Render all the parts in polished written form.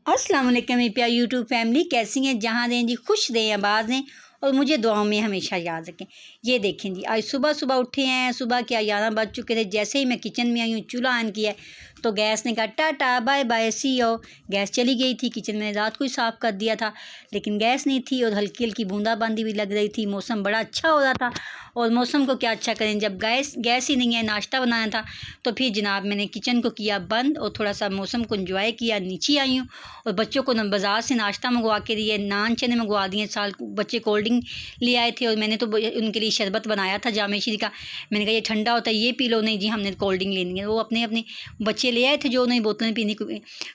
अस्सलाम वालेकुम मेरी प्यारी यूट्यूब फैमिली, कैसी हैं? जहाँ दें जी, खुश रहें, आबाद रहें और मुझे दुआओं में हमेशा याद रखें। ये देखें जी, आज सुबह सुबह उठे हैं, सुबह क्या 11 बज चुके थे। जैसे ही मैं किचन में आई हूँ, चूल्हा ऑन किया है तो गैस ने कहा टाटा बाय बाय सी ओ। गैस चली गई थी। किचन में रात को ही साफ़ कर दिया था लेकिन गैस नहीं थी और हल्की हल्की बूंदाबांदी भी लग रही थी। मौसम बड़ा अच्छा हो रहा था और मौसम को क्या अच्छा करें जब गैस ही नहीं है। नाश्ता बनाना था तो फिर जनाब मैंने किचन को किया बंद और थोड़ा सा मौसम को एंजॉय किया। नीचे आई हूँ और बच्चों को बाज़ार से नाश्ता मंगवा के दिए, नान चने मंगवा दिए। साल बच्चे कोल्ड ड्रिंक ले आए थे और मैंने तो उनके लिए शरबत बनाया था जामे शीरी का। मैंने कहा ये ठंडा होता है, ये पी लो। नहीं जी, हमने कोल्ड ड्रिंक लेनी है। वो अपने अपने बच्चे ले आए थे जो उन्हें बोतलें पीने को।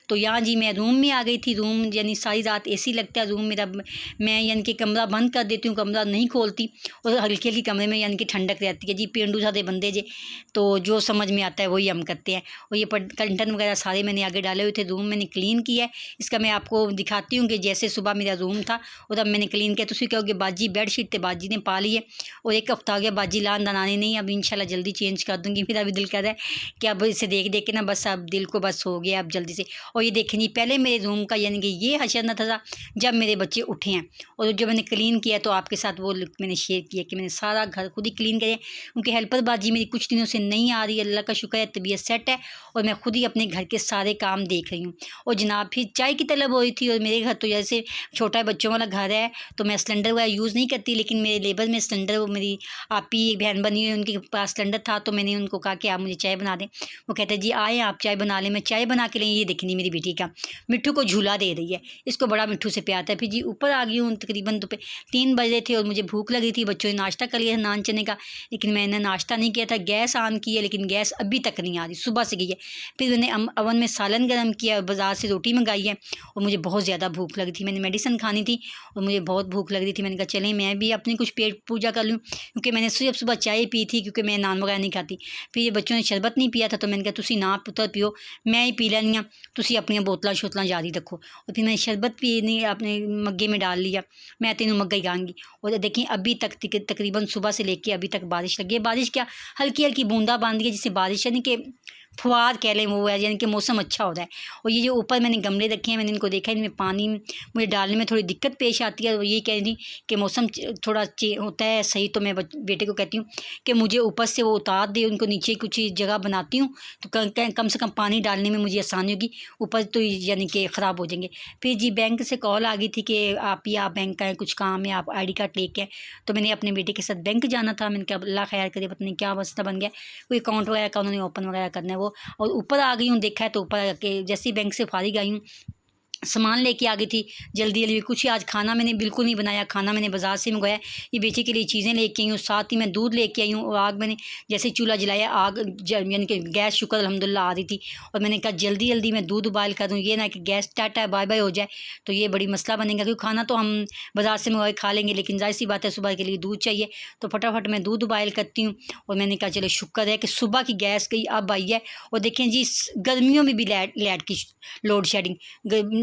तो यहाँ जी मैं रूम में आ गई थी। रूम यानी सारी रात एसी लगता है रूम मेरा। मैं यानी कि कमरा बंद कर देती हूँ, कमरा नहीं खोलती और हल्की हल्की कमरे में यानी कि ठंडक रहती है जी। पेंडू सादे बंदे जे, तो जो समझ में आता है वही हम करते हैं। और ये कंटन वगैरह सारे मैंने आगे डाले हुए थे। रूम मैंने क्लीन किया है। इसका मैं आपको दिखाती हूँ कि जैसे सुबह मेरा रूम था और अब मैंने क्लीन किया। तुम कहोगे बाजी बेडशीट तो बाजी ने पा ली है और एक हफ्ता हो गया बाजी लान दनाने नहीं। अब इंशाल्लाह जल्दी चेंज कर दूँगी। मेरा भी दिल कर रहा है कि अब इसे देख देख के ना बस अब दिल को बस हो गया अब जल्दी से। और ये देखें जी, पहले मेरे रूम का यानी कि ये हशर न था जब मेरे बच्चे उठे हैं और जो मैंने क्लीन किया तो आपके साथ वो मैंने शेयर किया कि मैंने सारा घर खुद ही क्लीन किया। उनकी हेल्पर बाजी मेरी कुछ दिनों से नहीं आ रही है, अल्लाह का शुक्र है तबीयत सेट है और मैं खुद ही अपने घर के सारे काम देख रही हूँ। और जनाब फिर चाय की तलब हो रही थी और मेरे घर तो जैसे छोटा बच्चों वाला घर है तो मैं सिलेंडर वगैरह यूज़ नहीं करती, लेकिन मेरे लेबर में सिलेंडर, वो मेरी आपी एक बहन बनी हुई है उनके पास सिलेंडर था तो मैंने उनको कहा कि आप मुझे चाय बना दें। वो कहते हैं जी आए आप चाय बना लें। मैं चाय बना के लें। ये देखनी मेरी बेटी का मिट्ठू को झूला दे रही है, इसको बड़ा मिट्ठू से प्यार है। फिर जी ऊपर आ गई हूँ, तकरीबन 3 बजे थे और मुझे भूख लगी थी। बच्चों ने नाश्ता कर लिया था नान चने का, लेकिन मैंने नाश्ता नहीं किया था। गैस ऑन की है लेकिन गैस अभी तक नहीं आ रही, सुबह से गई है। फिर मैंने अवन में सालन गर्म किया, बाज़ार से रोटी मंगाई है और मुझे बहुत ज़्यादा भूख लगी थी। मैंने मेडिसिन खानी थी और मुझे बहुत भूख लग रही थी। मैंने कहा चलें मैं भी अपनी कुछ पेट पूजा कर लूँ, क्योंकि मैंने सुबह सुबह चाय पी थी क्योंकि मैं नान वगैरह नहीं खाती। फिर ये बच्चों ने शरबत नहीं पिया था तो मैंने कहा तुसी ना पुत्र पियो, मैं ही पी लैनी हाँ, तुसी अपनी बोतलां शोतलां जारी रखो। और फिर मैंने शरबत पीने अपने मग्गे में डाल लिया। मैं तीनों मग्गा ही खाऊंगी। और देखिए अभी तक तकरीबन सुबह से लेके अभी तक बारिश लगी है। बारिश क्या, हल्की हल्की बूंदाबांदी है जिससे बारिश यानी कि फुहार कह लें वो है, यानी कि मौसम अच्छा हो रहा है। और ये जो ऊपर मैंने गमले रखे हैं मैंने इनको देखा है, इनमें पानी मुझे डालने में थोड़ी दिक्कत पेश आती है। और ये कह रही कि मौसम थोड़ा होता है सही, तो मैं बेटे को कहती हूँ कि मुझे ऊपर से वो उतार दे, उनको नीचे कुछ जगह बनाती हूँ तो कम से कम पानी डालने में मुझे आसानी होगी। ऊपर तो यानी कि ख़राब हो जाएंगे। फिर जी बैंक से कॉल आ गई थी कि आप बैंक का है, कुछ काम है, आप ID कार्ड लेके आए। तो मैंने अपने बेटे के साथ बैंक जाना था। मैंने कहा अल्लाह खैर करे, पता नहीं क्या मसला बन गया, कोई अकाउंट वगैरह का उन्होंने ओपन वगैरह करना है वो। और ऊपर आ गई हूँ, देखा है तो ऊपर आके जैसे ही बैंक से फारिग आई हूँ सामान लेके आ गई थी जल्दी जल्दी। कुछ आज खाना मैंने बिल्कुल नहीं बनाया, खाना मैंने बाज़ार से मंगवाया। ये बेटे के लिए चीज़ें लेके आई हूँ, साथ ही मैं दूध लेके आई हूँ। और आग मैंने जैसे चूल्हा जलाया, आग यानी कि गैस शुक्र अल्हम्दुलिल्लाह आ रही थी और मैंने कहा जल्दी जल्दी मैं दूध उबाल कर दूँ, ये ना कि गैस टाटा बाय बाय हो जाए तो ये बड़ी मसला बनेगा। क्योंकि खाना तो हम बाज़ार से मंगवा खा लेंगे लेकिन जाहिर सी बात है सुबह के लिए दूध चाहिए। तो फटाफट मैं दूध उबाल करती हूँ। और मैंने कहा चलो शुक्र है कि सुबह की गैस गई अब आई है। और देखें जी गर्मियों में भी लाइट की लोड शेडिंग,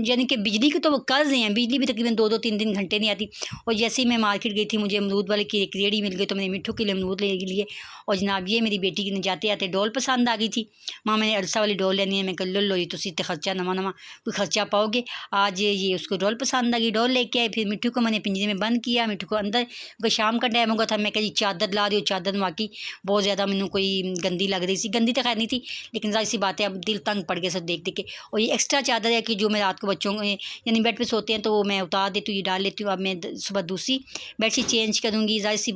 यानी कि बिजली की तो वो कर रहे हैं, बिजली भी तकरीबन 2-2 3 घंटे नहीं आती। और जैसे ही मैं मार्केट गई थी मुझे अमरूद वाले की एक रेड़ी मिल गई तो मैंने मिट्ठू के लिए अमरूद ले लिए। और जनाब ये मेरी बेटी की जाते आते डोल पसंद आ गई थी। माँ मैंने अरसा वाली डोल लेनी है। मैं कल लो जी तुम इतने खर्चा नवा कोई खर्चा पाओगे। आज ये उसको डोल पसंद आ गई, डोल लेके आए। फिर मिट्ठू को मैंने पिंजरे में बंद किया, मिट्ठू को अंदर, क्योंकि शाम का टाइम होगा था। मैं कहा जी चादर ला रही हूँ, चादर वाकई बहुत ज़्यादा मैंने कोई गंदी लग रही थी। गंदी तो खैर नहीं थी लेकिन जाहिर सी बात है अब दिल तंग पड़ गया सब देख देख के। और ये एक्स्ट्रा चादर है कि जो मैं रात को बच्चों को यानी बेड पे सोते हैं तो वो मैं उतार देती हूँ, ये डाल लेती हूँ। अब मैं सुबह दूसरी बेडशीट चेंज करूँगी। जाहिर सी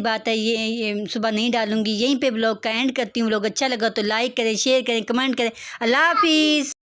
बात है ये सुबह नहीं डालूँगी। यहीं पे ब्लॉग का एंड करती हूँ। ब्लॉग अच्छा लगा तो लाइक करें, शेयर करें, कमेंट करें। अल्लाह हाफिज़।